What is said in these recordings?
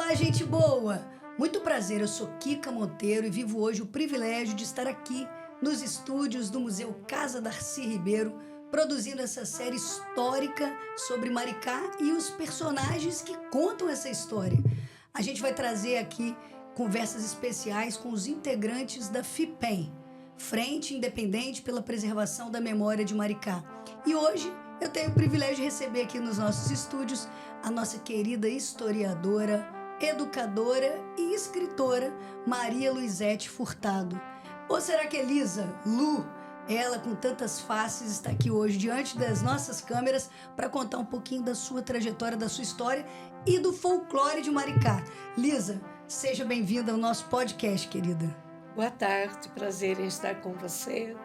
Olá, gente boa! Muito prazer, eu sou Kika Monteiro e vivo hoje o privilégio de estar aqui nos estúdios do Museu Casa Darcy Ribeiro, produzindo essa série histórica sobre Maricá e os personagens que contam essa história. A gente vai trazer aqui conversas especiais com os integrantes da FIPEM, Frente Independente pela Preservação da Memória de Maricá. E hoje eu tenho o privilégio de receber aqui nos nossos estúdios a nossa querida historiadora, educadora e escritora Maria Luizete Furtado. Ou será que Elisa, Lu, ela com tantas faces, está aqui hoje diante das nossas câmeras para contar um pouquinho da sua trajetória, da sua história e do folclore de Maricá. Lisa, seja bem-vinda ao nosso podcast, querida. Boa tarde, prazer em estar com você.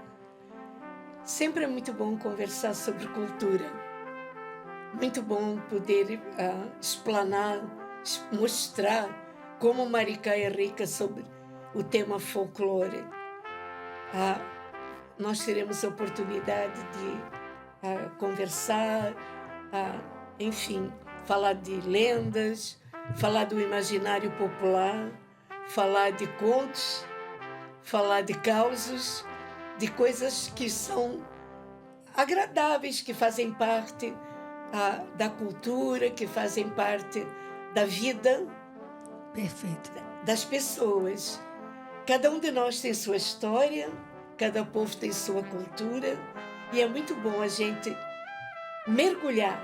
Sempre é muito bom conversar sobre cultura. Muito bom poder explanar, mostrar como Maricá é rica sobre o tema folclore. Nós teremos a oportunidade de conversar, enfim, falar de lendas, falar do imaginário popular, falar de contos, falar de causos, de coisas que são agradáveis, que fazem parte da cultura, que fazem parte da vida. Perfeito. Das pessoas. Cada um de nós tem sua história, cada povo tem sua cultura, e é muito bom a gente mergulhar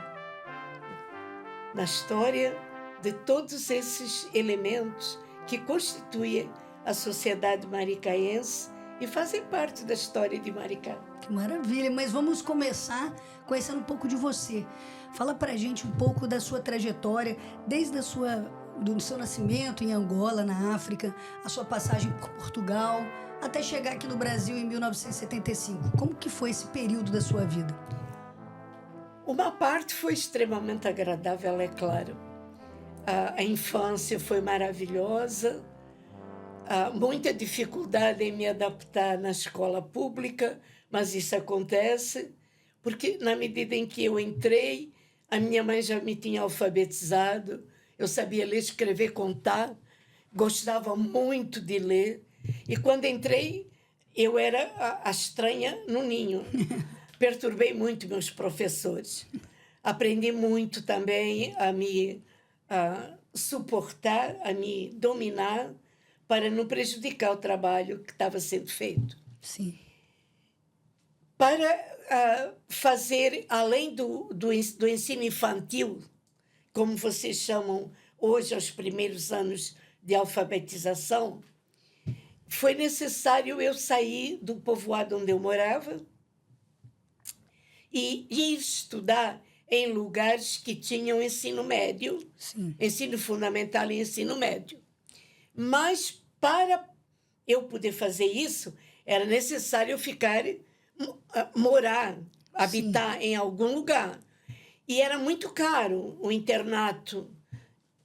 na história de todos esses elementos que constituem a sociedade maricaense e fazem parte da história de Maricá. Que maravilha, mas vamos começar conhecendo um pouco de você. Fala pra gente um pouco da sua trajetória, desde do seu nascimento em Angola, na África, a sua passagem por Portugal, até chegar aqui no Brasil em 1975. Como que foi esse período da sua vida? Uma parte foi extremamente agradável, é claro. A infância foi maravilhosa, muita dificuldade em me adaptar na escola pública, mas isso acontece, porque na medida em que eu entrei, a minha mãe já me tinha alfabetizado, eu sabia ler, escrever, contar, gostava muito de ler, e quando entrei, eu era a estranha no ninho. Perturbei muito meus professores. Aprendi muito também a me suportar, a me dominar, para não prejudicar o trabalho que estava sendo feito. Sim. Para fazer, além do ensino infantil, como vocês chamam hoje aos primeiros anos de alfabetização, foi necessário eu sair do povoado onde eu morava e ir estudar em lugares que tinham ensino médio, Sim. Ensino fundamental e ensino médio. Mas para eu poder fazer isso, era necessário eu morar, habitar Sim. em algum lugar. E era muito caro o internato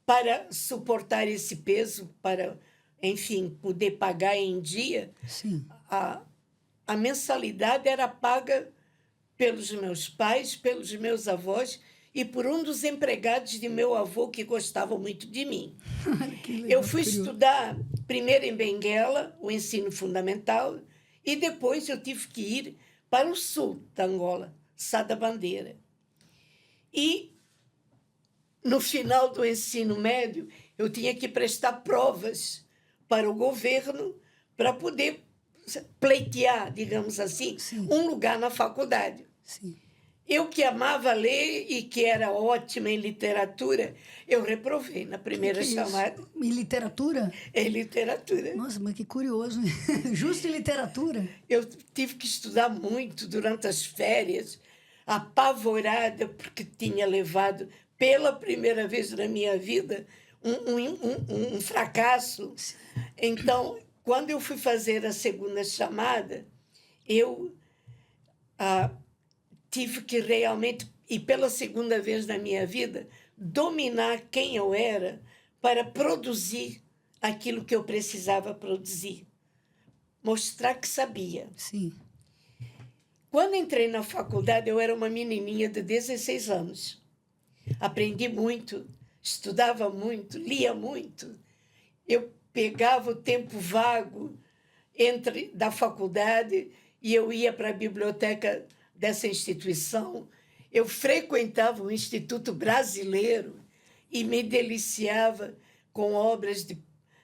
para suportar esse peso, para, enfim, poder pagar em dia. Sim. A mensalidade era paga pelos meus pais, pelos meus avós e por um dos empregados de meu avô que gostava muito de mim. Que legal, Eu fui estudar primeiro em Benguela, o ensino fundamental, e depois eu tive que ir para o sul da Angola, Sá da Bandeira. E no final do ensino médio, eu tinha que prestar provas para o governo para poder pleitear, digamos assim, Sim. um lugar na faculdade. Sim. Eu que amava ler e que era ótima em literatura, eu reprovei na primeira chamada. Isso? Em literatura? Em literatura. Nossa, mas que curioso. Justo em literatura? Eu tive que estudar muito durante as férias, apavorada, porque tinha levado, pela primeira vez na minha vida, um fracasso. Então, quando eu fui fazer a segunda chamada, eu tive que realmente, e pela segunda vez na minha vida, dominar quem eu era para produzir aquilo que eu precisava produzir. Mostrar que sabia. Sim. Quando entrei na faculdade, eu era uma menininha de 16 anos. Aprendi muito, estudava muito, lia muito. Eu pegava o tempo vago da faculdade e eu ia para a biblioteca dessa instituição. Eu frequentava o Instituto Brasileiro e me deliciava com obras de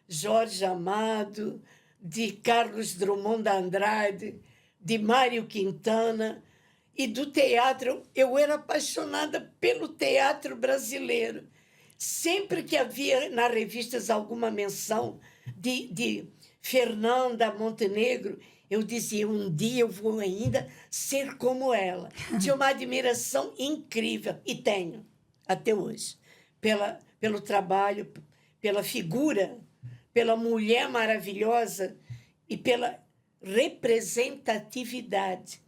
Jorge Amado, de Carlos Drummond de Andrade, de Mário Quintana e do teatro. Eu era apaixonada pelo teatro brasileiro. Sempre que havia nas revistas alguma menção de Fernanda Montenegro, eu dizia, um dia eu vou ainda ser como ela. Tinha uma admiração incrível, e tenho, até hoje, pelo trabalho, pela figura, pela mulher maravilhosa e pela representatividade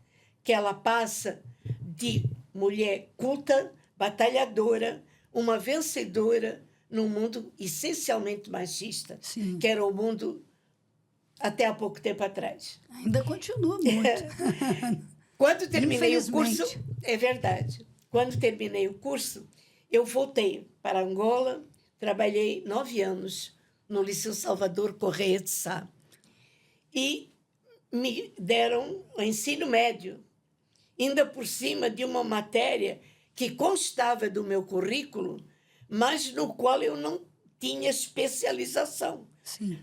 que ela passa de mulher culta, batalhadora, uma vencedora num mundo essencialmente machista, Sim. que era o mundo até há pouco tempo atrás. Ainda continua muito. Quando terminei o curso, Infelizmente. é verdade, quando terminei o curso, eu voltei para Angola, trabalhei 9 anos no Liceu Salvador Correia de Sá e me deram o ensino médio, ainda por cima de uma matéria que constava do meu currículo, mas no qual eu não tinha especialização. Sim.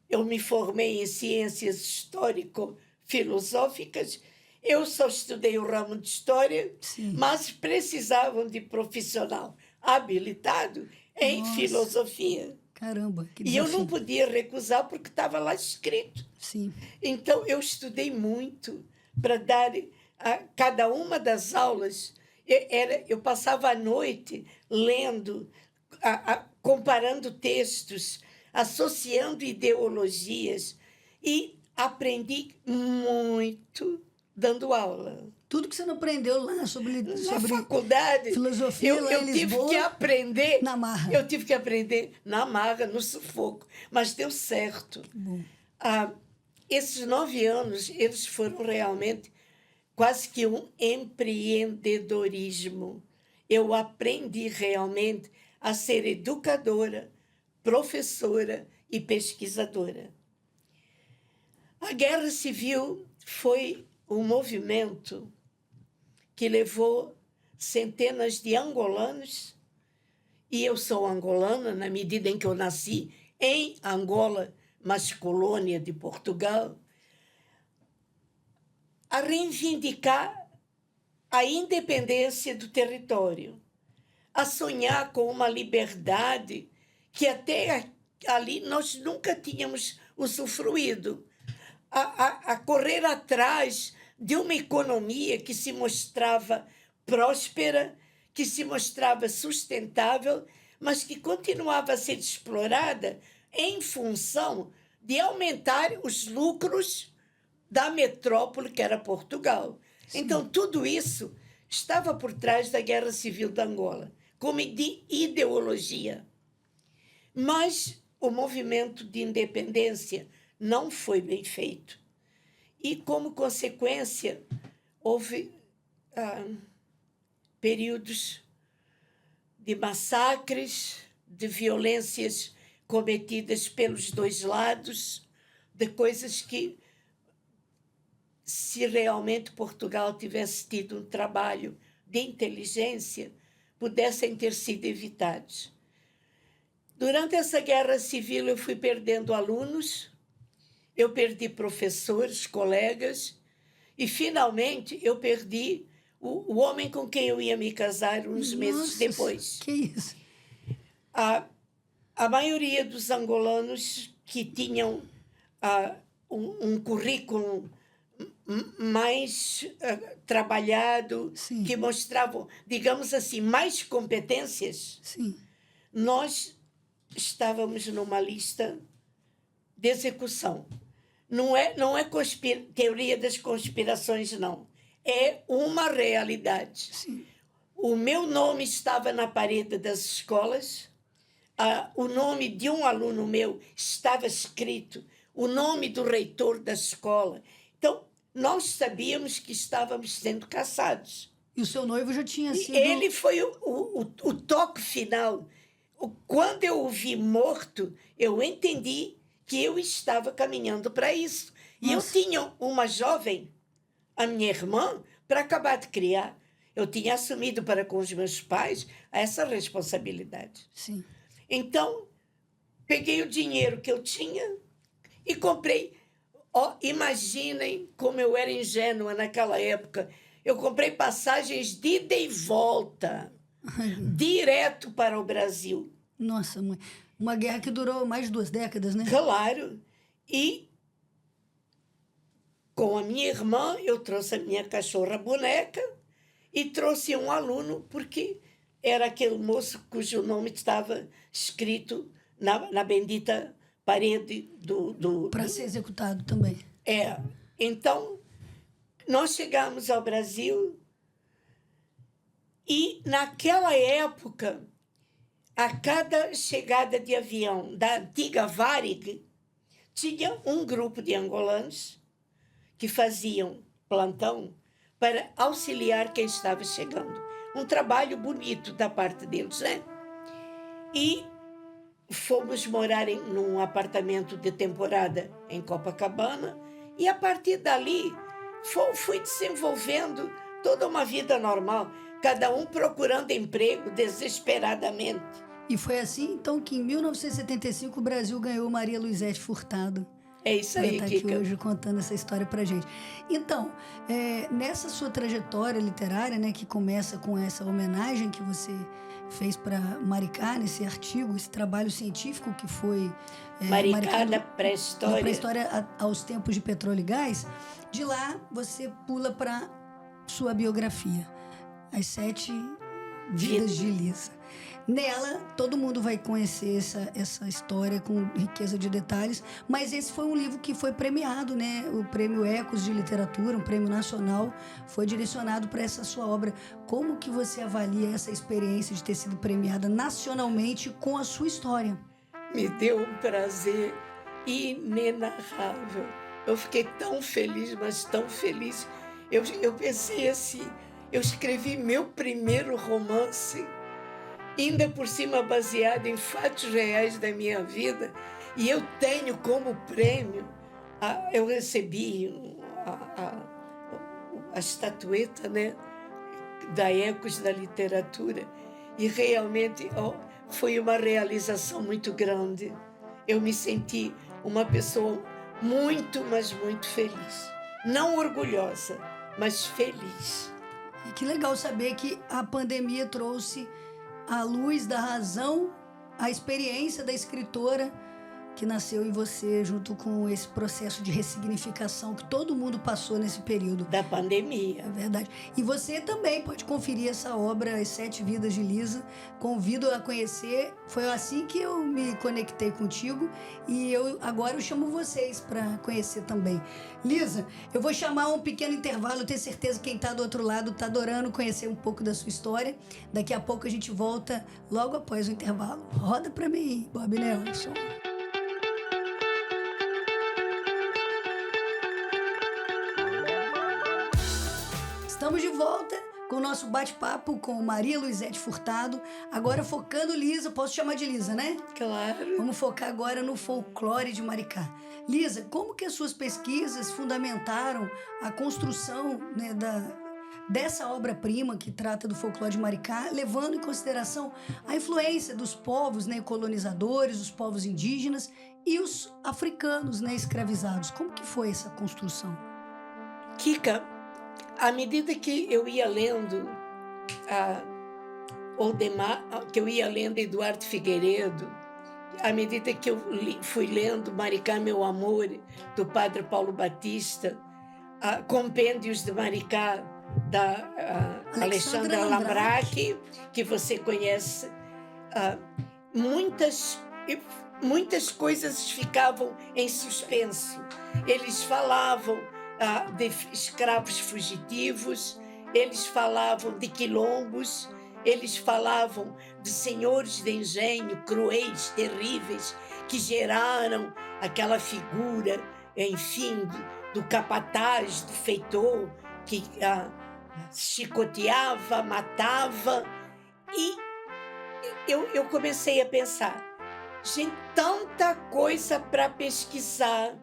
Eu me formei em ciências histórico-filosóficas, eu só estudei o ramo de história, Sim. mas precisavam de profissional habilitado em Nossa. filosofia. Caramba, que E eu desafio. não podia recusar porque estava lá escrito. Sim. Então, eu estudei muito para dar a cada uma das aulas. Eu passava a noite lendo, comparando textos, associando ideologias e aprendi muito dando aula. Tudo que você não aprendeu lá sobre Na faculdade, filosofia lá em eu tive Lisboa, que aprender. na marra. Eu tive que aprender na marra, no sufoco. Mas deu certo. Bom. Esses 9 anos, eles foram realmente quase que um empreendedorismo. Eu aprendi realmente a ser educadora, professora e pesquisadora. A Guerra Civil foi um movimento que levou centenas de angolanos, e eu sou angolana na medida em que eu nasci em Angola, mas colônia de Portugal, a reivindicar a independência do território, a sonhar com uma liberdade que até ali nós nunca tínhamos usufruído, a correr atrás de uma economia que se mostrava próspera, que se mostrava sustentável, mas que continuava a ser explorada em função de aumentar os lucros da metrópole que era Portugal. Sim. Então, tudo isso estava por trás da Guerra Civil de Angola, como de ideologia. Mas o movimento de independência não foi bem feito. E, como consequência, houve períodos de massacres, de violências cometidas pelos dois lados, de coisas que, se realmente Portugal tivesse tido um trabalho de inteligência, pudessem ter sido evitados. Durante essa guerra civil, eu fui perdendo alunos, eu perdi professores, colegas, e, finalmente, eu perdi o homem com quem eu ia me casar uns meses depois. Que isso? A maioria dos angolanos que tinham um currículo mais trabalhado, Sim. que mostravam, digamos assim, mais competências, Sim. nós estávamos numa lista de execução. Não é teoria das conspirações, não. É uma realidade. Sim. O meu nome estava na parede das escolas, o nome de um aluno meu estava escrito, o nome do reitor da escola. Então, nós sabíamos que estávamos sendo caçados. E o seu noivo já tinha sido... Ele foi o toque final. quando eu o vi morto, eu entendi que eu estava caminhando para isso. E eu Nossa. tinha uma jovem, a minha irmã, para acabar de criar. Eu tinha assumido para com os meus pais essa responsabilidade. Sim. Então, peguei o dinheiro que eu tinha e comprei. Oh, imaginem como eu era ingênua naquela época. Eu comprei passagens de ida e volta, direto para o Brasil. Nossa, mãe. Uma guerra que durou mais de 2 décadas, né? Claro. E com a minha irmã, eu trouxe a minha cachorra boneca e trouxe um aluno, porque era aquele moço cujo nome estava escrito na bendita parede Para ser executado também. Então, nós chegamos ao Brasil e, naquela época, a cada chegada de avião da antiga Varig, tinha um grupo de angolanos que faziam plantão para auxiliar quem estava chegando. Um trabalho bonito da parte deles, né? E fomos morar num apartamento de temporada em Copacabana e, a partir dali, fui desenvolvendo toda uma vida normal, cada um procurando emprego desesperadamente. E foi assim, então, que em 1975 o Brasil ganhou Maria Luizete Furtado. É isso Ela aí, está aqui Kika. hoje contando essa história pra gente. Então, nessa sua trajetória literária, né, que começa com essa homenagem que você fez para Maricá, nesse artigo, esse trabalho científico que foi... Maricá da na pré-história. pré-história aos tempos de petróleo e gás. De lá, você pula para sua biografia, As 7 Vidas de Lisa. Nela, todo mundo vai conhecer essa história com riqueza de detalhes, mas esse foi um livro que foi premiado, né? O Prêmio Ecos de Literatura, um prêmio nacional, foi direcionado para essa sua obra. Como que você avalia essa experiência de ter sido premiada nacionalmente com a sua história? Me deu um prazer inenarrável. Eu fiquei tão feliz, mas tão feliz. Eu pensei assim, eu escrevi meu primeiro romance, ainda por cima baseado em fatos reais da minha vida, e eu tenho como prêmio, eu recebi a estatueta, né, da Ecos da Literatura, e realmente foi uma realização muito grande. Eu me senti uma pessoa muito, mas muito feliz. Não orgulhosa, mas feliz. E que legal saber que a pandemia trouxe à luz da razão a experiência da escritora que nasceu em você, junto com esse processo de ressignificação que todo mundo passou nesse período. Da pandemia. É verdade. E você também pode conferir essa obra, As 7 Vidas de Lisa. Convido a conhecer. Foi assim que eu me conectei contigo e agora eu chamo vocês para conhecer também. Lisa, eu vou chamar um pequeno intervalo. Eu tenho certeza que quem está do outro lado está adorando conhecer um pouco da sua história. Daqui a pouco a gente volta logo após o intervalo. Roda para mim, Bob Nelson. Estamos de volta com o nosso bate-papo com Maria Luizete Furtado. Agora focando Lisa, posso chamar de Lisa, né? Claro. Vamos focar agora no folclore de Maricá. Lisa, como que as suas pesquisas fundamentaram a construção, né, dessa obra-prima que trata do folclore de Maricá, levando em consideração a influência dos povos, né, colonizadores, os povos indígenas e os africanos, né, escravizados? Como que foi essa construção? Kika, à medida que eu ia lendo que eu ia lendo Eduardo Figueiredo, à medida que eu fui lendo Maricá, Meu Amor, do Padre Paulo Batista, Compêndios de Maricá, da Alexandra Lambraque, que você conhece, muitas coisas ficavam em suspenso. Eles falavam de escravos fugitivos, eles falavam de quilombos, eles falavam de senhores de engenho cruéis, terríveis, que geraram aquela figura, enfim, do capataz, do feitor, que chicoteava, matava. E eu comecei a pensar, gente, tanta coisa para pesquisar,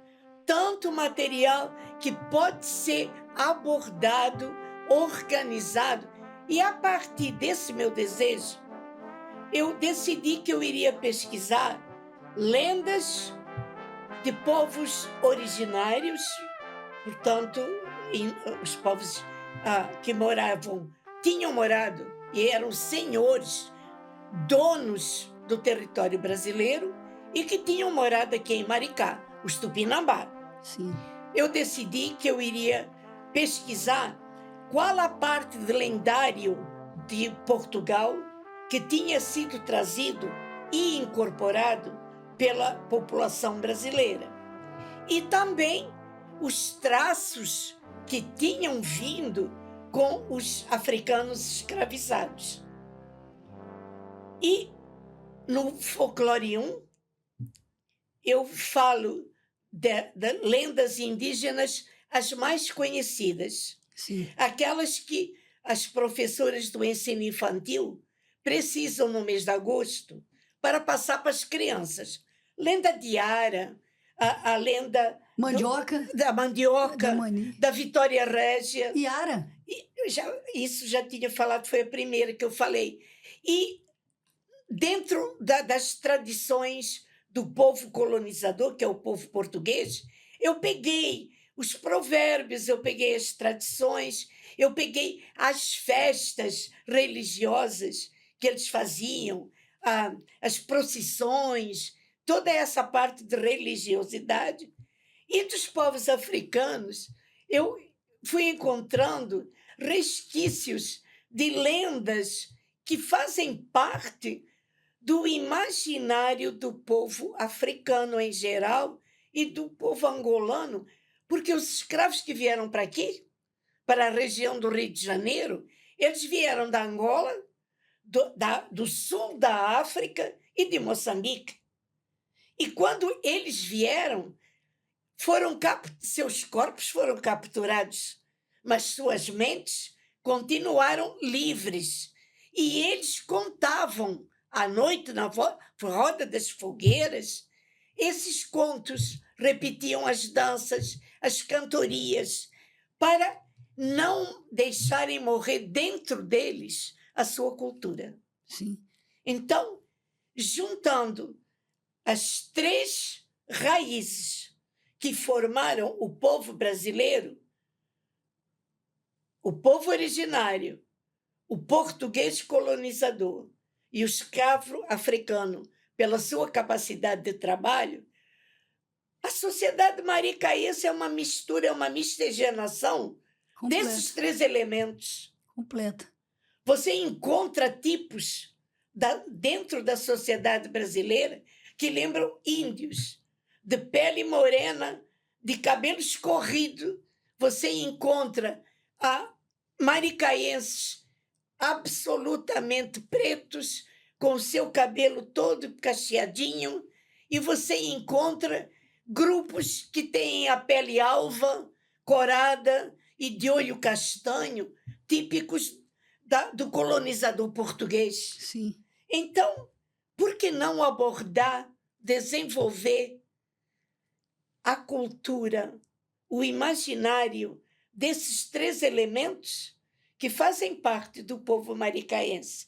tanto material que pode ser abordado, organizado. E a partir desse meu desejo, eu decidi que eu iria pesquisar lendas de povos originários, portanto, os povos que tinham morado e eram senhores, donos do território brasileiro e que tinham morado aqui em Maricá, os Tupinambá. Sim. Eu decidi que eu iria pesquisar qual a parte do lendário de Portugal que tinha sido trazido e incorporado pela população brasileira. E também os traços que tinham vindo com os africanos escravizados. E no Folclore 1, eu falo de lendas indígenas as mais conhecidas. Sim. Aquelas que as professoras do ensino infantil precisam no mês de agosto para passar para as crianças. Lenda de Ara, a lenda Mandioca. da mandioca, da Vitória Régia. Iara. Isso já tinha falado, foi a primeira que eu falei. E dentro das tradições do povo colonizador, que é o povo português, eu peguei os provérbios, eu peguei as tradições, eu peguei as festas religiosas que eles faziam, as procissões, toda essa parte de religiosidade. E dos povos africanos, eu fui encontrando resquícios de lendas que fazem parte do imaginário do povo africano em geral e do povo angolano, porque os escravos que vieram para aqui, para a região do Rio de Janeiro, eles vieram da Angola, do sul da África e de Moçambique. E quando eles vieram, seus corpos foram capturados, mas suas mentes continuaram livres. E eles contavam à noite, na roda das fogueiras, esses contos, repetiam as danças, as cantorias, para não deixarem morrer dentro deles a sua cultura. Sim. Então, juntando as três raízes que formaram o povo brasileiro, o povo originário, o português colonizador e o escravo africano, pela sua capacidade de trabalho, a sociedade maricaense é uma mistura, é uma miscigenação desses três elementos. Completa. Você encontra tipos dentro da sociedade brasileira que lembram índios, de pele morena, de cabelo escorrido. Você encontra maricaenses absolutamente pretos, com o seu cabelo todo cacheadinho, e você encontra grupos que têm a pele alva, corada e de olho castanho, típicos do colonizador português. Sim. Então, por que não abordar, desenvolver a cultura, o imaginário desses três elementos que fazem parte do povo maricaense?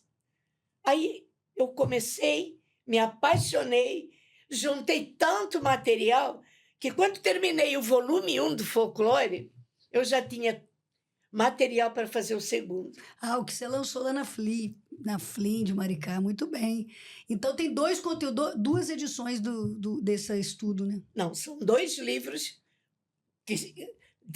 Aí eu comecei, me apaixonei, juntei tanto material que quando terminei o volume 1 do Folclore, eu já tinha material para fazer o segundo. O que você lançou lá na Flim de Maricá, muito bem. Então tem dois conteúdos, duas edições desse estudo, né? Não, são dois livros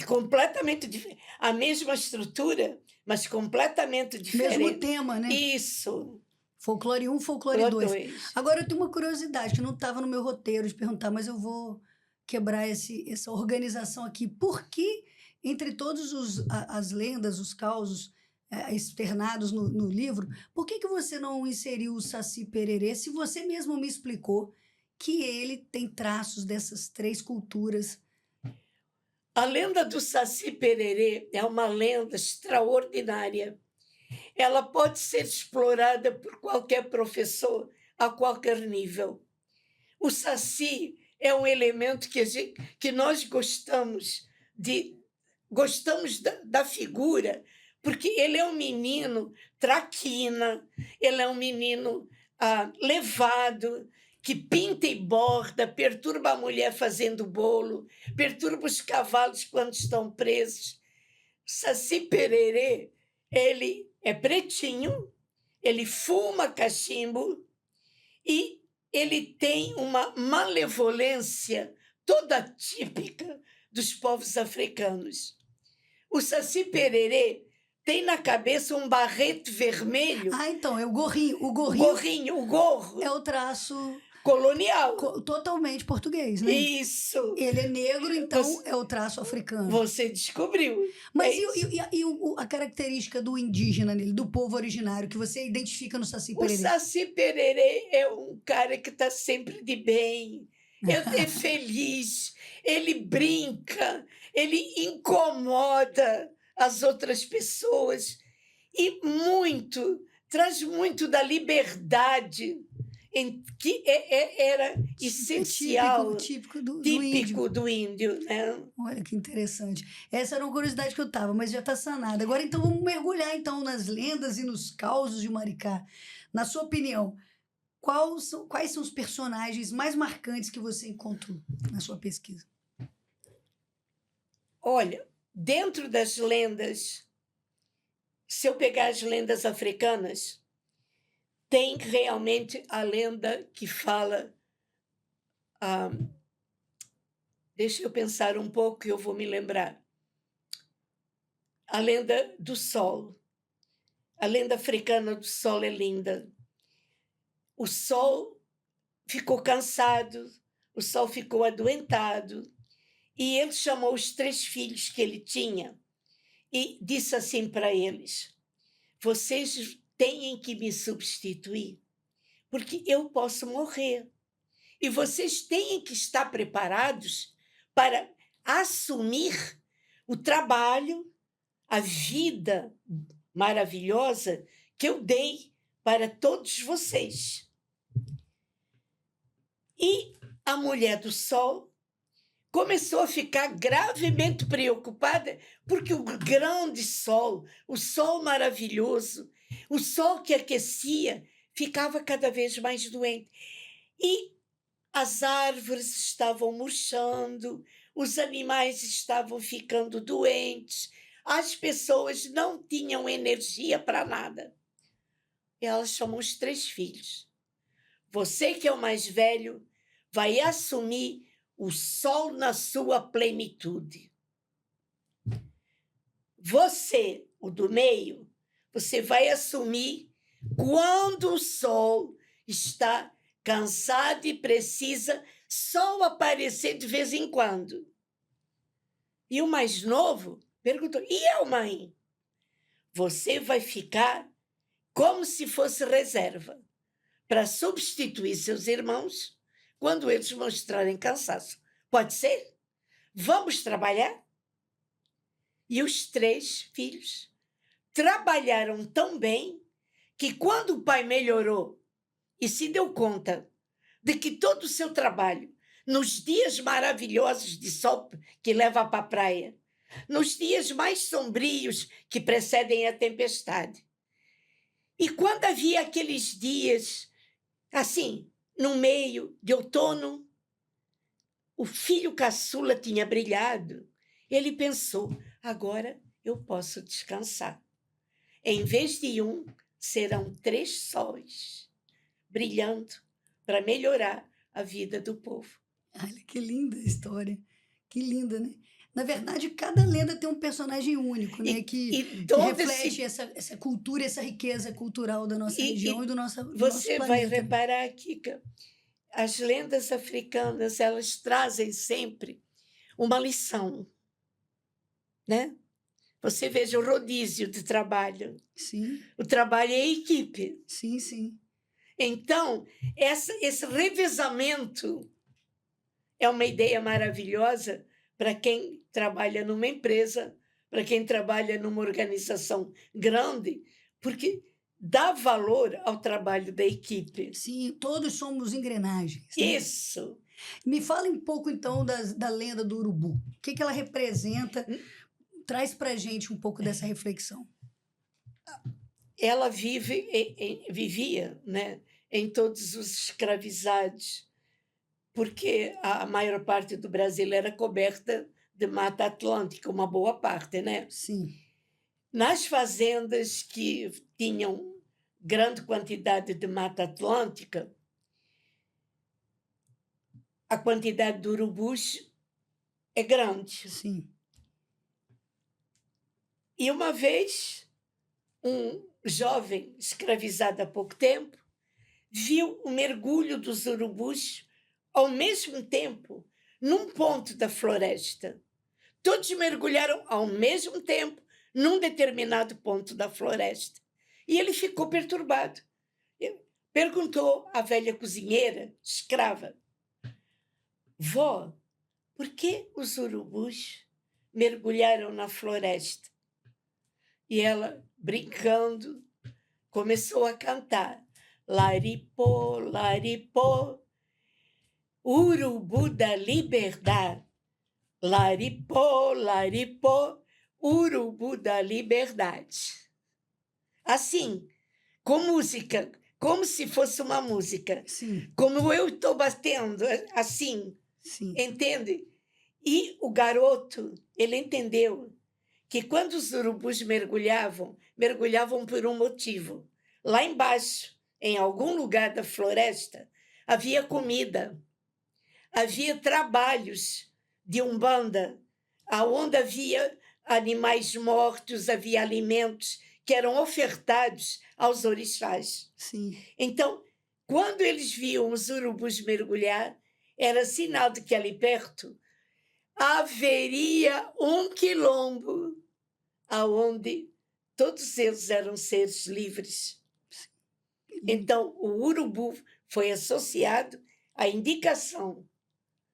completamente diferentes. A mesma estrutura, mas completamente diferente. Mesmo tema, né? Isso. Folclore 1, Folclore 2. Agora eu tenho uma curiosidade que não estava no meu roteiro de perguntar, mas eu vou quebrar essa organização aqui. Por que, entre todas as lendas, os causos externados no livro, por que você não inseriu o Saci Pererê, se você mesmo me explicou que ele tem traços dessas três culturas? A lenda do Saci Pererê é uma lenda extraordinária. ela pode ser explorada por qualquer professor a qualquer nível. O Saci é um elemento que nós gostamos da figura, porque ele é um menino traquina, ele é um menino levado, que pinta e borda, perturba a mulher fazendo bolo, perturba os cavalos quando estão presos. Saci Pererê, ele é pretinho, ele fuma cachimbo e ele tem uma malevolência toda típica dos povos africanos. O Saci Pererê tem na cabeça um barrete vermelho. Então, é o gorrinho. O gorro. É o traço colonial. Totalmente português, né? Isso. Ele é negro, então é o traço africano. Você descobriu. Mas a característica do indígena nele, do povo originário, que você identifica no Saci Pererê? O Saci Pererê é um cara que está sempre de bem, é feliz, ele brinca, ele incomoda as outras pessoas e traz muito da liberdade que era essencial, típico do índio, né? Olha que interessante. Essa era uma curiosidade que eu tava, mas já está sanada. Agora, então, vamos mergulhar então nas lendas e nos causos de Maricá. Na sua opinião, quais são os personagens mais marcantes que você encontrou na sua pesquisa? Olha, dentro das lendas, se eu pegar as lendas africanas, tem realmente a lenda que fala... deixa eu pensar um pouco que eu vou me lembrar. A lenda do sol. A lenda africana do sol é linda. O sol ficou cansado, o sol ficou adoentado, e ele chamou os 3 filhos que ele tinha e disse assim para eles: vocês têm que me substituir, porque eu posso morrer. E vocês têm que estar preparados para assumir o trabalho, a vida maravilhosa que eu dei para todos vocês. E a mulher do sol começou a ficar gravemente preocupada, porque o grande sol, o sol maravilhoso, o sol que aquecia, ficava cada vez mais doente. E as árvores estavam murchando, os animais estavam ficando doentes, as pessoas não tinham energia para nada. E ela chamou os 3 filhos. Você que é o mais velho vai assumir o sol na sua plenitude. Você, o do meio, você vai assumir quando o sol está cansado e precisa só aparecer de vez em quando. E o mais novo perguntou: e eu, mãe? Você vai ficar como se fosse reserva para substituir seus irmãos quando eles mostrarem cansaço. Pode ser? Vamos trabalhar? E os 3 filhos trabalharam tão bem que, quando o pai melhorou e se deu conta de que todo o seu trabalho, nos dias maravilhosos de sol que leva para a praia, nos dias mais sombrios que precedem a tempestade, e quando havia aqueles dias, assim, no meio de outono, o filho caçula tinha brilhado. Ele pensou: agora eu posso descansar. Em vez de um, serão 3 sóis brilhando para melhorar a vida do povo. Olha, que linda a história. Que linda, né? Na verdade, cada lenda tem um personagem único, né? Que reflete essa cultura, essa riqueza cultural da nossa região e do nosso planeta. Você vai reparar, Kika, as lendas africanas, elas trazem sempre uma lição, né? Você veja o rodízio de trabalho. Sim. O trabalho é equipe. Sim, sim. Então, esse revezamento é uma ideia maravilhosa para quem trabalha numa empresa, para quem trabalha numa organização grande, porque dá valor ao trabalho da equipe. Sim, todos somos engrenagens, né? Isso. Me fala um pouco, então, da lenda do urubu. O que ela representa? Traz pra gente um pouco dessa reflexão. Ela vivia, né, em todos os escravizados, porque a maior parte do Brasil era coberta de Mata Atlântica, uma boa parte, né? Sim, Nas fazendas que tinham grande quantidade de Mata Atlântica, a quantidade de urubus é grande. sim. E uma vez, um jovem escravizado há pouco tempo viu o mergulho dos urubus ao mesmo tempo num ponto da floresta. Todos mergulharam ao mesmo tempo num determinado ponto da floresta. E ele ficou perturbado. Ele perguntou à velha cozinheira, escrava: Vó, por que os urubus mergulharam na floresta? E ela, brincando, começou a cantar: Laripô, laripô, urubu da liberdade. Laripô, laripô, urubu da liberdade. Assim, com música, como se fosse uma música. Sim, Como eu estou batendo, assim, sim. entende? E o garoto, ele entendeu que quando os urubus mergulhavam por um motivo. Lá embaixo, em algum lugar da floresta, havia comida, havia trabalhos de umbanda, aonde havia animais mortos, havia alimentos que eram ofertados aos orixás. Sim. Então, quando eles viam os urubus mergulhar, era sinal de que ali perto haveria um quilombo aonde todos eles eram seres livres. Então, o urubu foi associado à indicação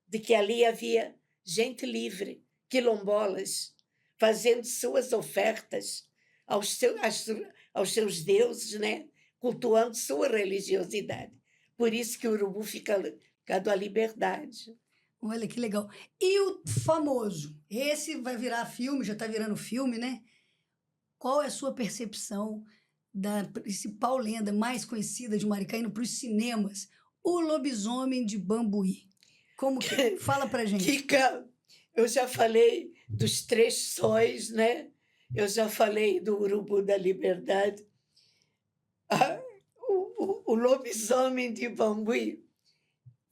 de que ali havia gente livre, quilombolas, fazendo suas ofertas aos seus deuses, né? Cultuando sua religiosidade. Por isso que o urubu fica ligado à liberdade. Olha que legal. E o famoso? Esse vai virar filme, já está virando filme, né? Qual é a sua percepção da principal lenda mais conhecida de Maricá indo para os cinemas? O Lobisomem de Bambuí. Como que é? Fala pra gente. Kika, eu já falei dos 3 sóis, né? Eu já falei do urubu da liberdade. O lobisomem de Bambuí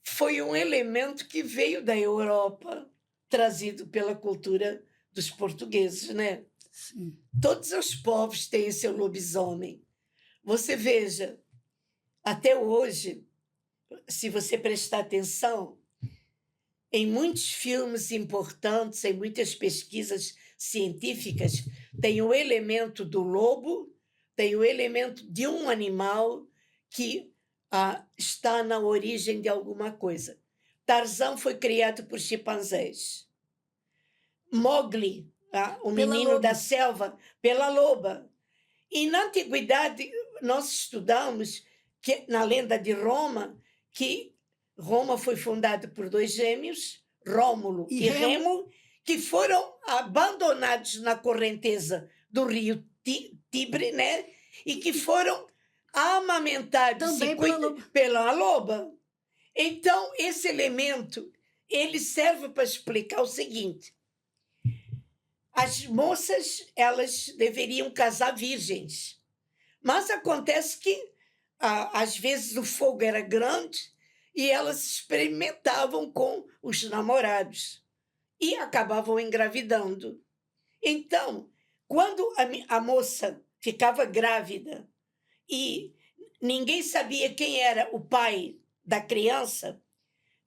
foi um elemento que veio da Europa, trazido pela cultura dos portugueses, né? Sim. Todos os povos têm seu lobisomem. Você veja, até hoje, se você prestar atenção, em muitos filmes importantes, em muitas pesquisas científicas, tem o elemento do lobo, tem o elemento de um animal que está na origem de alguma coisa. Tarzan foi criado por chimpanzés. Mowgli, o menino da selva, pela loba. E na antiguidade, nós estudamos que, na lenda de Roma, que Roma foi fundada por 2 gêmeos, Rômulo e Remo, que foram abandonados na correnteza do rio Tibre, né? E que foram amamentados também pela loba. Então, esse elemento, ele serve para explicar o seguinte: as moças, elas deveriam casar virgens, mas acontece que às vezes o fogo era grande e elas experimentavam com os namorados e acabavam engravidando. Então, quando a moça ficava grávida e ninguém sabia quem era o pai da criança,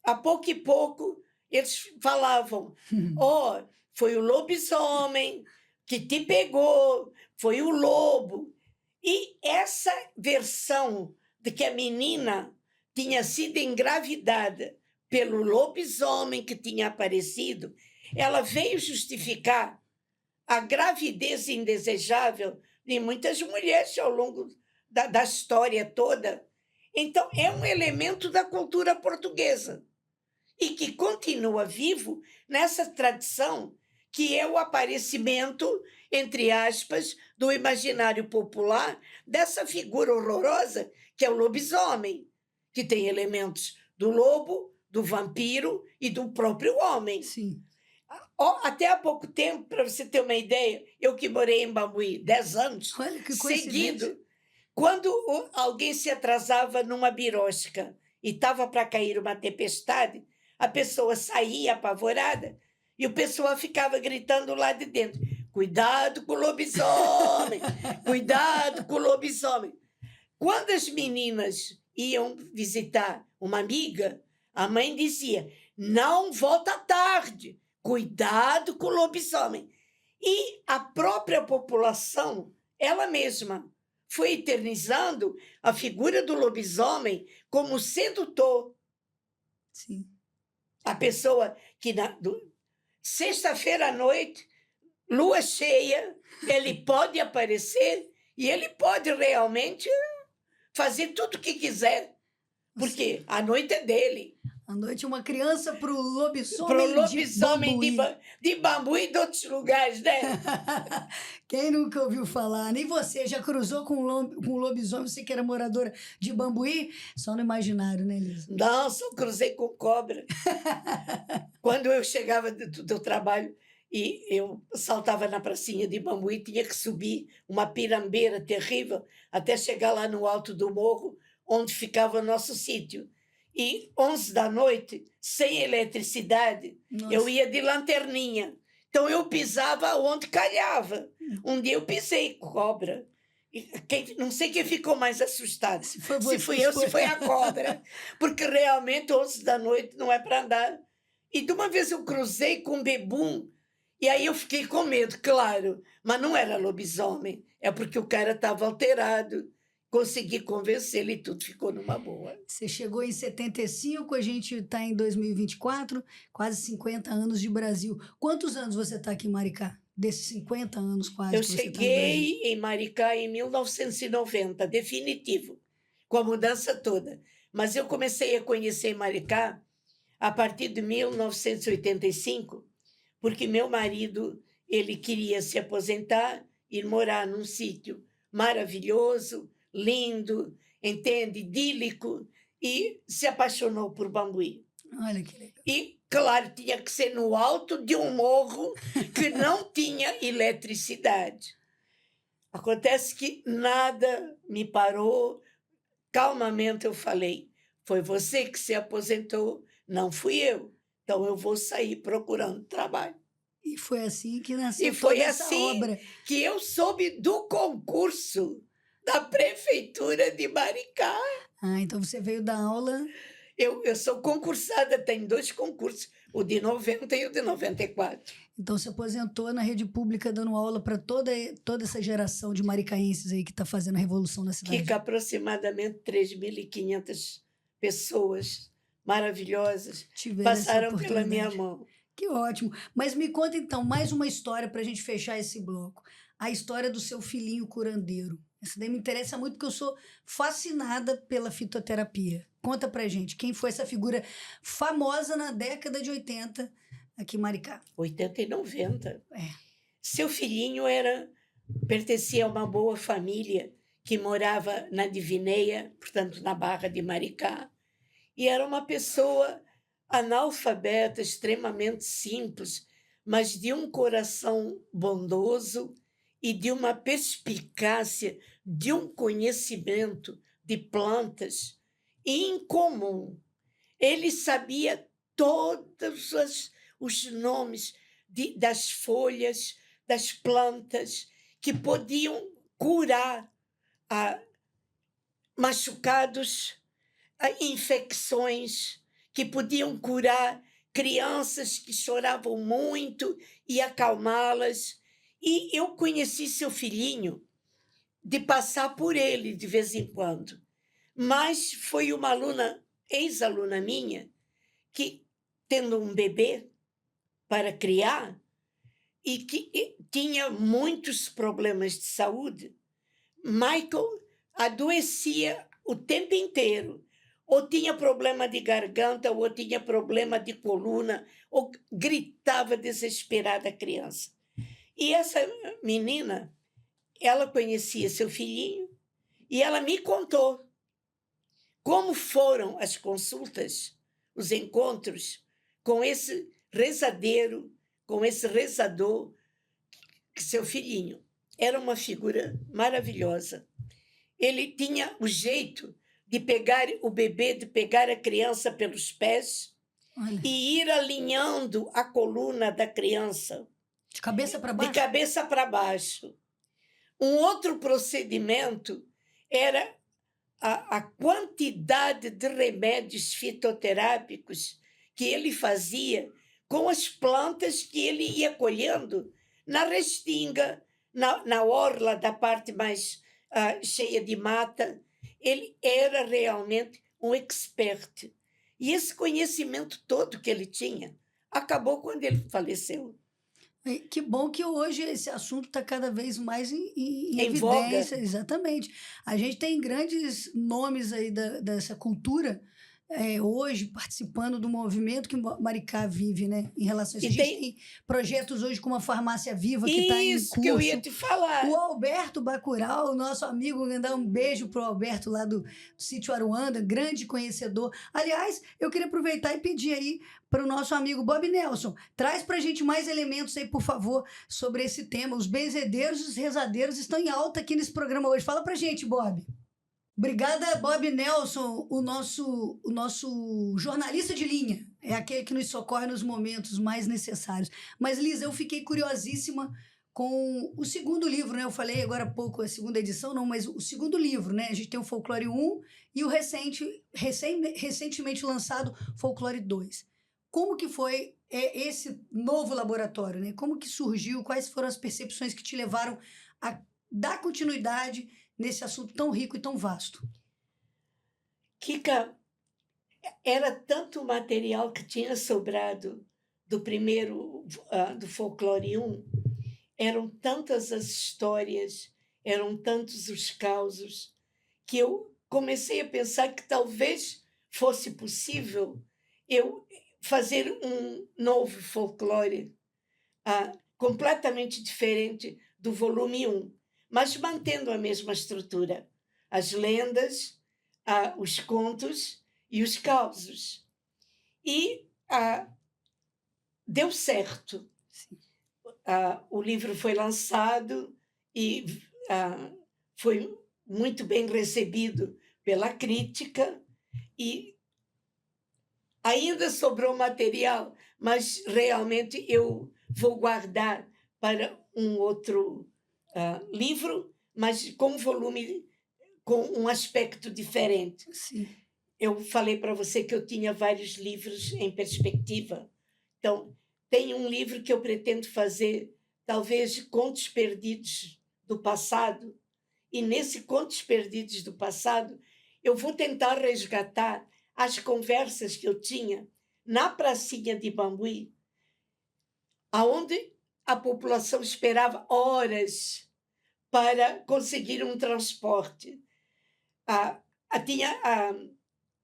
a pouco e pouco eles falavam: oh, foi o lobisomem que te pegou, foi o lobo. E essa versão de que a menina tinha sido engravidada pelo lobisomem que tinha aparecido, ela veio justificar a gravidez indesejável de muitas mulheres ao longo da história toda. Então, é um elemento da cultura portuguesa e que continua vivo nessa tradição que é o aparecimento, entre aspas, do imaginário popular dessa figura horrorosa que é o lobisomem, que tem elementos do lobo, do vampiro e do próprio homem. Sim. Até há pouco tempo, para você ter uma ideia, eu que morei em Bambuí 10 anos, Olha que coincidência. seguido, quando alguém se atrasava numa birosca e estava para cair uma tempestade, a pessoa saía apavorada e o pessoal ficava gritando lá de dentro: cuidado com o lobisomem, cuidado com o lobisomem. Quando as meninas iam visitar uma amiga, a mãe dizia: não volta tarde, cuidado com o lobisomem. E a própria população, ela mesma, foi eternizando a figura do lobisomem como sedutor. Sim. A pessoa que, sexta-feira à noite, lua cheia, ele pode aparecer e ele pode realmente fazer tudo o que quiser, porque a noite é dele. À noite, uma criança para o lobisomem, Para o lobisomem de Bambuí e de outros lugares, né? Quem nunca ouviu falar? Nem você já cruzou com um lobisomem, você que era moradora de Bambuí? Só no imaginário, né, Elisa? Não, só cruzei com cobra. Quando eu chegava do trabalho e eu saltava na pracinha de Bambuí, tinha que subir uma pirambeira terrível até chegar lá no alto do morro, onde ficava o nosso sítio. E 11 da noite, sem eletricidade, Nossa. eu ia de lanterninha. Então eu pisava onde calhava. Um dia eu pisei cobra. Não sei quem ficou mais assustado. Se foi se fui eu, se foi a cobra. Porque realmente 11 da noite não é para andar. E de uma vez eu cruzei com um bebum. E aí eu fiquei com medo, claro. Mas não era lobisomem. É porque o cara estava alterado. Consegui convencê-lo e tudo ficou numa boa. Você chegou em 75, a gente está em 2024, quase 50 anos de Brasil. Quantos anos você está aqui em Maricá? Desses 50 anos quase Eu que você está no Brasil. cheguei em Maricá em 1990, definitivo, com a mudança toda. Mas eu comecei a conhecer Maricá a partir de 1985, porque meu marido ele queria se aposentar e morar num sítio maravilhoso, lindo, entende, idílico, e se apaixonou por Bambuí. Olha que legal. E, claro, tinha que ser no alto de um morro que não tinha eletricidade. Acontece que nada me parou. Calmamente eu falei: foi você que se aposentou, não fui eu. Então eu vou sair procurando trabalho. E foi assim que nasceu E foi toda essa assim obra. que eu soube do concurso da Prefeitura de Maricá. Ah, então você veio dar aula. Eu sou concursada, tenho 2 concursos, o de 90 e o de 94. Então se aposentou na rede pública dando aula para toda essa geração de maricaenses aí que está fazendo a revolução na cidade. Que aproximadamente 3.500 pessoas maravilhosas passaram pela minha mão. Que ótimo. Mas me conta então mais uma história para a gente fechar esse bloco. A história do seu filhinho curandeiro. Essa daí me interessa muito porque eu sou fascinada pela fitoterapia. Conta pra gente, quem foi essa figura famosa na década de 80 aqui em Maricá? 80 e 90. É. Seu filhinho pertencia a uma boa família que morava na Divinéia, portanto na Barra de Maricá, e era uma pessoa analfabeta, extremamente simples, mas de um coração bondoso e de uma perspicácia, de um conhecimento de plantas incomum. Ele sabia todos os nomes das folhas, das plantas que podiam curar machucados, infecções, que podiam curar crianças que choravam muito e acalmá-las. E eu conheci seu filhinho de passar por ele de vez em quando. Mas foi uma ex-aluna minha, que, tendo um bebê para criar, e que tinha muitos problemas de saúde, Michael adoecia o tempo inteiro. Ou tinha problema de garganta, ou tinha problema de coluna, ou gritava desesperada a criança. E essa menina, ela conhecia seu filhinho e ela me contou como foram as consultas, os encontros com esse rezadeiro, com esse rezador, seu filhinho. Era uma figura maravilhosa. Ele tinha o jeito de pegar o bebê, de pegar a criança pelos pés Olha, e ir alinhando a coluna da criança, de cabeça para de baixo. cabeça para baixo. Um outro procedimento era a quantidade de remédios fitoterápicos que ele fazia com as plantas que ele ia colhendo na restinga, na orla da parte mais cheia de mata. Ele era realmente um expert. E esse conhecimento todo que ele tinha acabou quando ele faleceu. E que bom que hoje esse assunto está cada vez mais em Em voga. evidência, exatamente. A gente tem grandes nomes aí dessa cultura hoje participando do movimento que Maricá vive, né? Em relação a isso. E A gente tem- tem projetos hoje como a Farmácia Viva, que está em Isso que eu ia curso. te falar. O Alberto Bacurau, nosso amigo, mandar um beijo pro Alberto lá do Sítio Aruanda, grande conhecedor. Aliás, eu queria aproveitar e pedir aí para o nosso amigo Bob Nelson, traz para a gente mais elementos aí, por favor, sobre esse tema. Os benzedeiros e os rezadeiros estão em alta aqui nesse programa hoje. Fala para a gente, Bob. Obrigada, Bob Nelson, o nosso jornalista de linha. É aquele que nos socorre nos momentos mais necessários. Mas, Liz, eu fiquei curiosíssima com o segundo livro, né? Eu falei agora há pouco a segunda edição, não, mas o segundo livro, né? A gente tem o Folclore 1 e o recentemente lançado Folclore 2. Como que foi esse novo laboratório, né? Como que surgiu? Quais foram as percepções que te levaram a dar continuidade nesse assunto tão rico e tão vasto? Kika, era tanto material que tinha sobrado do primeiro, do Folclore 1, eram tantas as histórias, eram tantos os causos, que eu comecei a pensar que talvez fosse possível eu fazer um novo folclore completamente diferente do volume 1, mas mantendo a mesma estrutura. As lendas, os contos e os causos. E deu certo. Sim. O livro foi lançado e foi muito bem recebido pela crítica e ainda sobrou material, mas realmente eu vou guardar para um outro livro, mas com volume, com um aspecto diferente. Sim. Eu falei para você que eu tinha vários livros em perspectiva. Então, tem um livro que eu pretendo fazer, talvez Contos Perdidos do Passado. E nesse Contos Perdidos do Passado, eu vou tentar resgatar as conversas que eu tinha na pracinha de Bambuí, aonde a população esperava horas para conseguir um transporte. Tinha a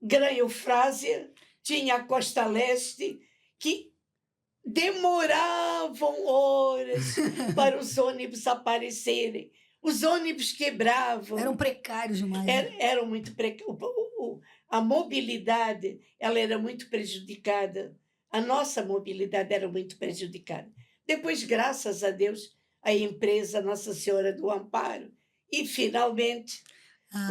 Gran Eufrásia, tinha a Costa Leste, que demoravam horas para os ônibus aparecerem. Os ônibus quebravam. Eram precários demais. Né? Eram muito precários. A mobilidade ela era muito prejudicada. A nossa mobilidade era muito prejudicada. Depois, graças a Deus, a empresa Nossa Senhora do Amparo e, finalmente,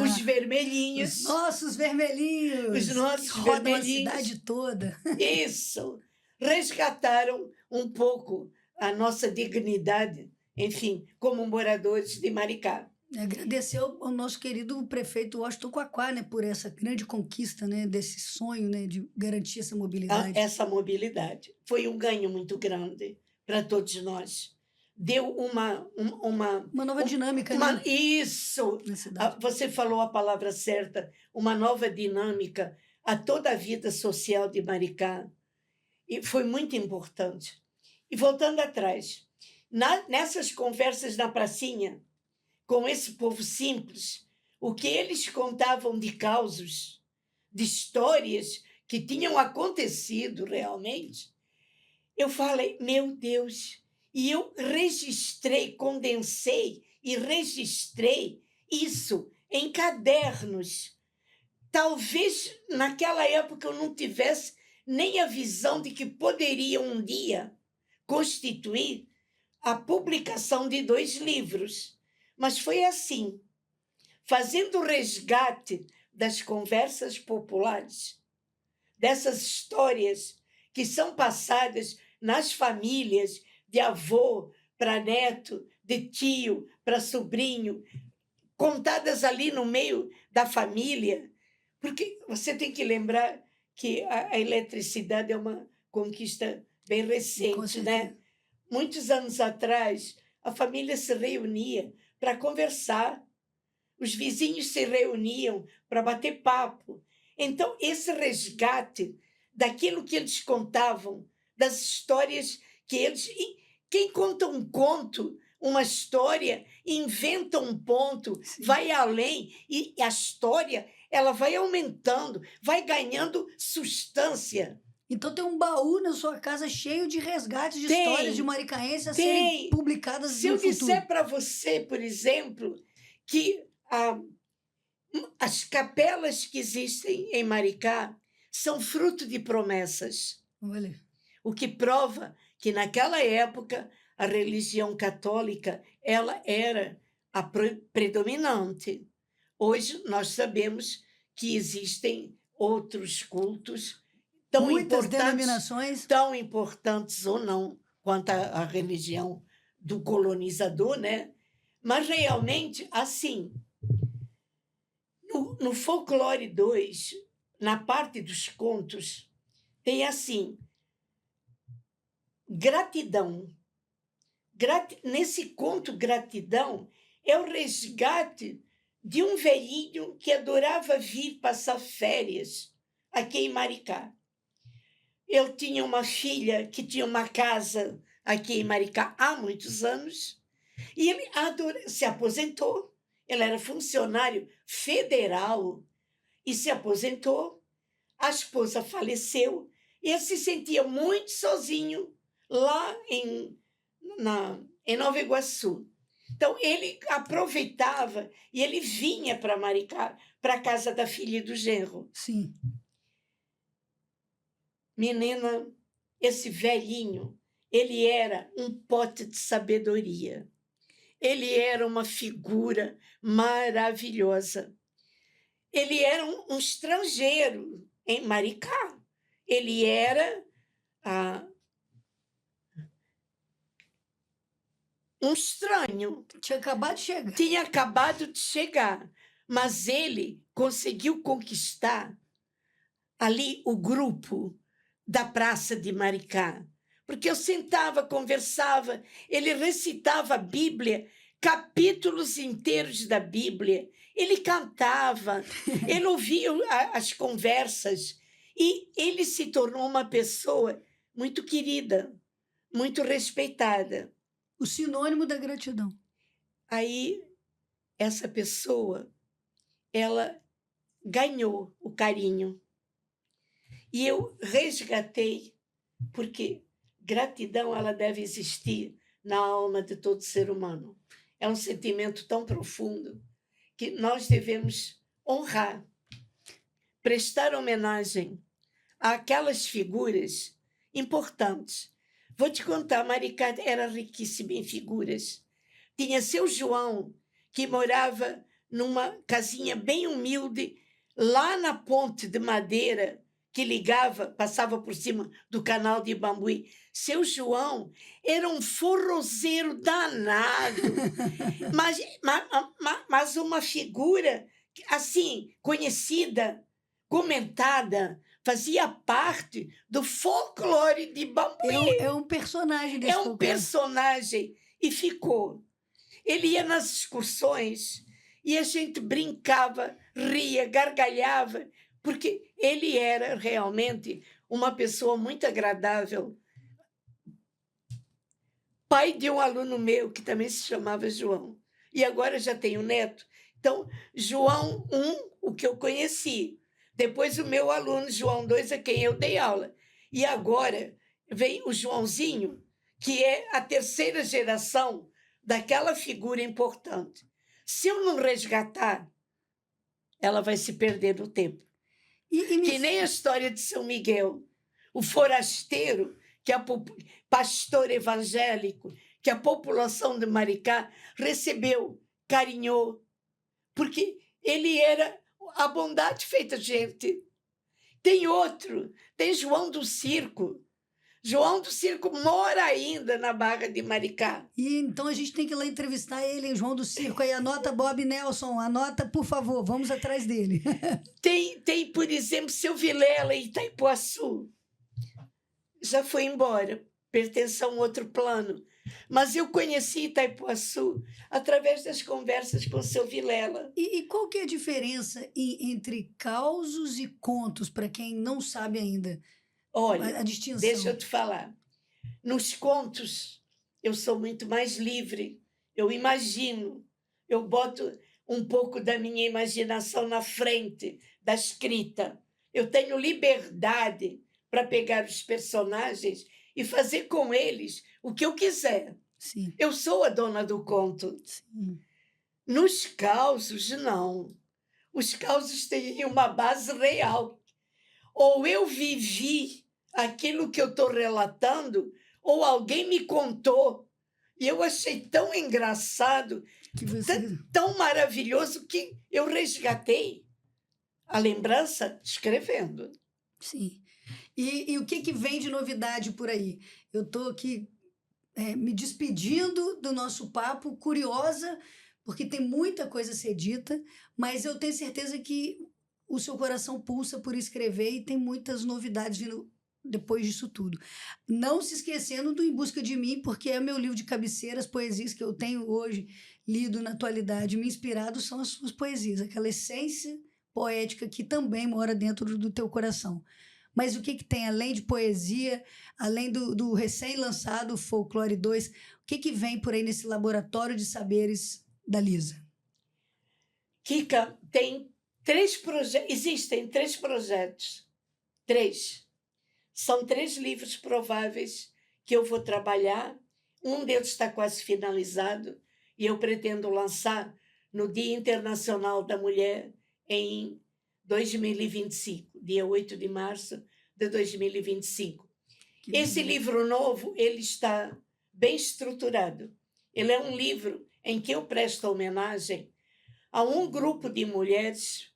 os vermelhinhos. Os nossos vermelhinhos. Os nossos que rodam vermelhinhos. a cidade toda. Isso. Resgataram um pouco a nossa dignidade, enfim, como moradores de Maricá. Agradecer ao nosso querido prefeito Washington Quaquá, né, por essa grande conquista, né, desse sonho, né, de garantir essa mobilidade. Essa mobilidade foi um ganho muito grande para todos nós. Deu uma nova dinâmica, né? Isso! Na cidade. Você falou a palavra certa, uma nova dinâmica a toda a vida social de Maricá. E foi muito importante. E voltando atrás, nessas conversas na pracinha, com esse povo simples, o que eles contavam de causos, de histórias que tinham acontecido realmente, eu falei, meu Deus, e eu registrei, condensei e registrei isso em cadernos. Talvez naquela época eu não tivesse nem a visão de que poderia um dia constituir a publicação de 2 livros. Mas foi assim, fazendo o resgate das conversas populares, dessas histórias que são passadas nas famílias, de avô para neto, de tio para sobrinho, contadas ali no meio da família, porque você tem que lembrar que a eletricidade é uma conquista bem Com recente, né? certeza. Muitos anos atrás, a família se reunia para conversar, os vizinhos se reuniam para bater papo. Então, esse resgate daquilo que eles contavam, das histórias que eles. Quem conta um conto, uma história, inventa um ponto, Sim. vai além, e a história ela vai aumentando, vai ganhando substância. Então tem um baú na sua casa cheio de resgates de Tem, histórias de maricaenses a tem. serem publicadas Se no eu futuro. disser para você, por exemplo, que as capelas que existem em Maricá são fruto de promessas, Olha, o que prova que naquela época a religião católica ela era a predominante. Hoje nós sabemos que existem outros cultos muitas denominações. tão importantes ou não quanto a religião do colonizador, né? Mas realmente assim, no Folclore 2, na parte dos contos, tem assim, gratidão. Nesse conto Gratidão, é o resgate de um velhinho que adorava vir passar férias aqui em Maricá. Eu tinha uma filha que tinha uma casa aqui em Maricá há muitos anos, e ele se aposentou. Ele era funcionário federal e se aposentou. A esposa faleceu e ele se sentia muito sozinho lá em Nova Iguaçu. Então, ele aproveitava e ele vinha para Maricá, para a casa da filha e do genro. Sim. Menina, esse velhinho, ele era um pote de sabedoria. Ele era uma figura maravilhosa. Ele era um estrangeiro em Maricá. Ele era um estranho. Tinha acabado de chegar. Tinha acabado de chegar, mas ele conseguiu conquistar ali o grupo da Praça de Maricá. Porque eu sentava, conversava, ele recitava a Bíblia, capítulos inteiros da Bíblia, ele cantava, ele ouvia as conversas e ele se tornou uma pessoa muito querida, muito respeitada. O sinônimo da gratidão. Aí, essa pessoa, ela ganhou o carinho. E eu resgatei, porque gratidão ela deve existir na alma de todo ser humano. É um sentimento tão profundo que nós devemos honrar, prestar homenagem àquelas figuras importantes. Vou te contar, Maricá era riquíssima em figuras. Tinha seu João, que morava numa casinha bem humilde, lá na ponte de madeira, que ligava, passava por cima do canal de Bambuí. Seu João era um forrozeiro danado, mas uma figura, assim, conhecida, comentada, fazia parte do folclore de Bambuí. É um personagem desse É um folclore. personagem. E ficou. Ele ia nas excursões e a gente brincava, ria, gargalhava, porque ele era realmente uma pessoa muito agradável. pai de um aluno meu que também se chamava João. E agora já tenho neto. Então, João o que eu conheci. Depois o meu aluno, João 2, a quem eu dei aula. E agora vem o Joãozinho, que é a terceira geração daquela figura importante. Se eu não resgatar, ela vai se perder no tempo. Que nem a história de São Miguel, o forasteiro, que é pastor evangélico, que a população de Maricá recebeu, carinhou, porque ele era a bondade feita gente. Tem outro, tem João do Circo. João do Circo mora ainda na Barra de Maricá. E então a gente tem que ir lá entrevistar ele, João do Circo. Aí anota Bob Nelson, anota, por favor, vamos atrás dele. Tem, por exemplo, seu Vilela em Itaipuaçu. Já foi embora, pertence a um outro plano. Mas eu conheci Itaipuaçu através das conversas com o seu Vilela. E qual que é a diferença entre causos e contos, para quem não sabe ainda? Olha, A distinção. deixa eu te falar. Nos contos, eu sou muito mais livre. Eu imagino, eu boto um pouco da minha imaginação na frente da escrita. Eu tenho liberdade para pegar os personagens e fazer com eles o que eu quiser. Sim. Eu sou a dona do conto. Sim. Nos causos, não. Os causos têm uma base real. Ou eu vivi aquilo que eu estou relatando, ou alguém me contou. E eu achei tão engraçado, tão maravilhoso, que eu resgatei a lembrança escrevendo. Sim. E o que vem de novidade por aí? Eu estou aqui me despedindo do nosso papo, curiosa, porque tem muita coisa a ser dita, mas eu tenho certeza que o seu coração pulsa por escrever e tem muitas novidades vindo depois disso tudo. Não se esquecendo do Em Busca de Mim, porque é meu livro de cabeceira, as poesias que eu tenho hoje lido na atualidade, me inspirado são as suas poesias, aquela essência poética que também mora dentro do teu coração. Mas o que tem, além de poesia, além do recém-lançado Folclore 2, o que vem por aí nesse laboratório de saberes da Lisa? Kika, existem 3 projetos. 3. São 3 livros prováveis que eu vou trabalhar. Um deles está quase finalizado e eu pretendo lançar no Dia Internacional da Mulher em 2025, dia 8 de março de 2025. Esse livro novo, ele está bem estruturado. Ele é um livro em que eu presto homenagem a um grupo de mulheres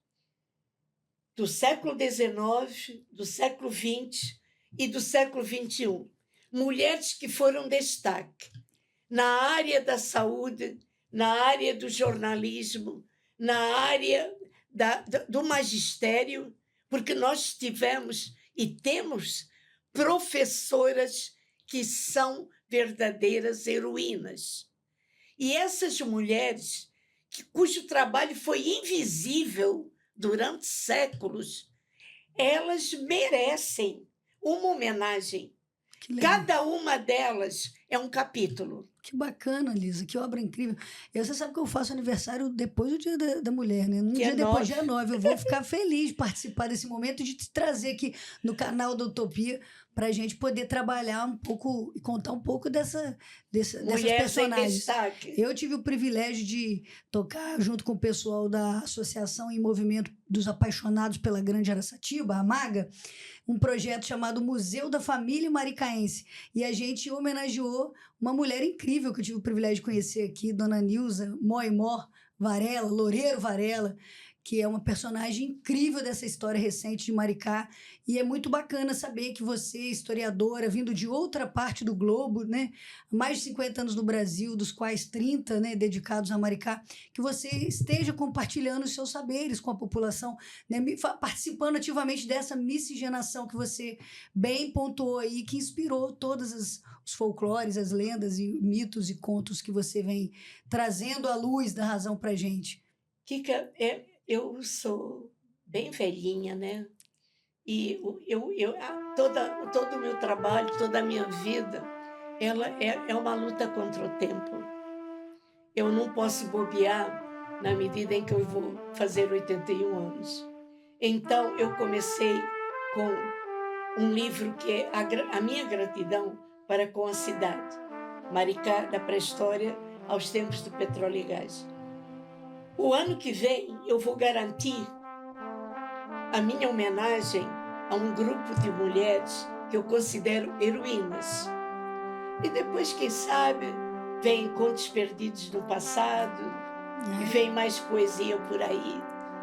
do século XIX, do século XX e do século XXI. Mulheres que foram destaque na área da saúde, na área do jornalismo, na área do magistério, porque nós tivemos e temos professoras que são verdadeiras heroínas. E essas mulheres, cujo trabalho foi invisível durante séculos, elas merecem uma homenagem. Cada uma delas é um capítulo. Que bacana, Lisa, que obra incrível. Você sabe que eu faço aniversário depois do Dia da Mulher, né? Um dia depois, dia 9. Eu vou ficar feliz de participar desse momento e de te trazer aqui no canal da Utopia para a gente poder trabalhar um pouco e contar um pouco dessas personagens. Eu tive o privilégio de tocar junto com o pessoal da Associação em Movimento dos Apaixonados pela Grande Araçatiba, a MAGA, um projeto chamado Museu da Família Maricaense. E a gente homenageou uma mulher incrível que eu tive o privilégio de conhecer aqui, Dona Nilza Moimó Varela, Loureiro Varela, que é uma personagem incrível dessa história recente de Maricá. E é muito bacana saber que você, historiadora, vindo de outra parte do globo, né? Mais de 50 anos no Brasil, dos quais 30, né, dedicados a Maricá, que você esteja compartilhando os seus saberes com a população, né, participando ativamente dessa miscigenação que você bem pontuou aí, que inspirou todos os folclores, as lendas e mitos e contos que você vem trazendo à luz da razão para a gente. Kika, eu sou bem velhinha, né? E todo o meu trabalho, toda a minha vida, ela é uma luta contra o tempo. Eu não posso bobear na medida em que eu vou fazer 81 anos. Então, eu comecei com um livro que é a minha gratidão para com a cidade. Maricá, da pré-história aos tempos do petróleo e gás. O ano que vem, eu vou garantir a minha homenagem a um grupo de mulheres que eu considero heroínas. E depois, quem sabe, vem Contos Perdidos no Passado, e vem mais poesia por aí.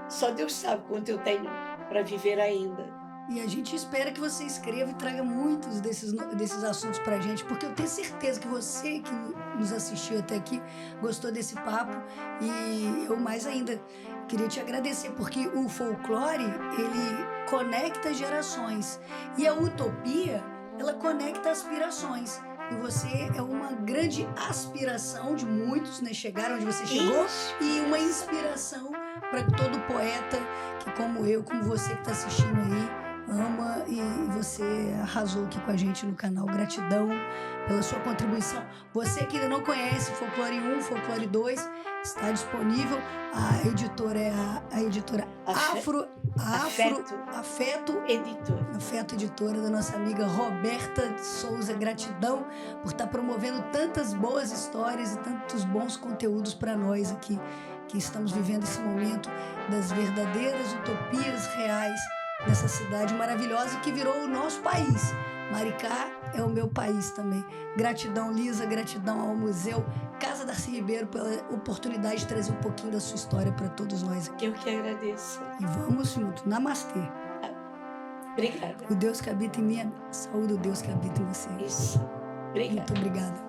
Só Deus sabe quanto eu tenho para viver ainda. E a gente espera que você escreva e traga muitos desses assuntos pra gente, porque eu tenho certeza que você que nos assistiu até aqui gostou desse papo, e eu mais ainda queria te agradecer, porque o folclore, ele conecta gerações, e a utopia, ela conecta aspirações. E você é uma grande aspiração de muitos, né? Chegar onde você chegou, e uma inspiração para todo poeta que, como eu, como você que está assistindo aí, ama, e você arrasou aqui com a gente no canal. Gratidão pela sua contribuição. Você que ainda não conhece Folclore 1, Folclore 2, está disponível. A editora é a editora Afeto Editora, da nossa amiga Roberta Souza. Gratidão por estar promovendo tantas boas histórias e tantos bons conteúdos para nós aqui, que estamos vivendo esse momento das verdadeiras utopias reais nessa cidade maravilhosa que virou o nosso país. Maricá é o meu país também. Gratidão, Lisa, gratidão ao Museu Casa Darcy Ribeiro pela oportunidade de trazer um pouquinho da sua história para todos nós aqui. Eu que agradeço. E vamos junto. Namastê. Obrigada. O Deus que habita em mim, saúde o Deus que habita em você. Isso. Obrigada. Muito obrigada.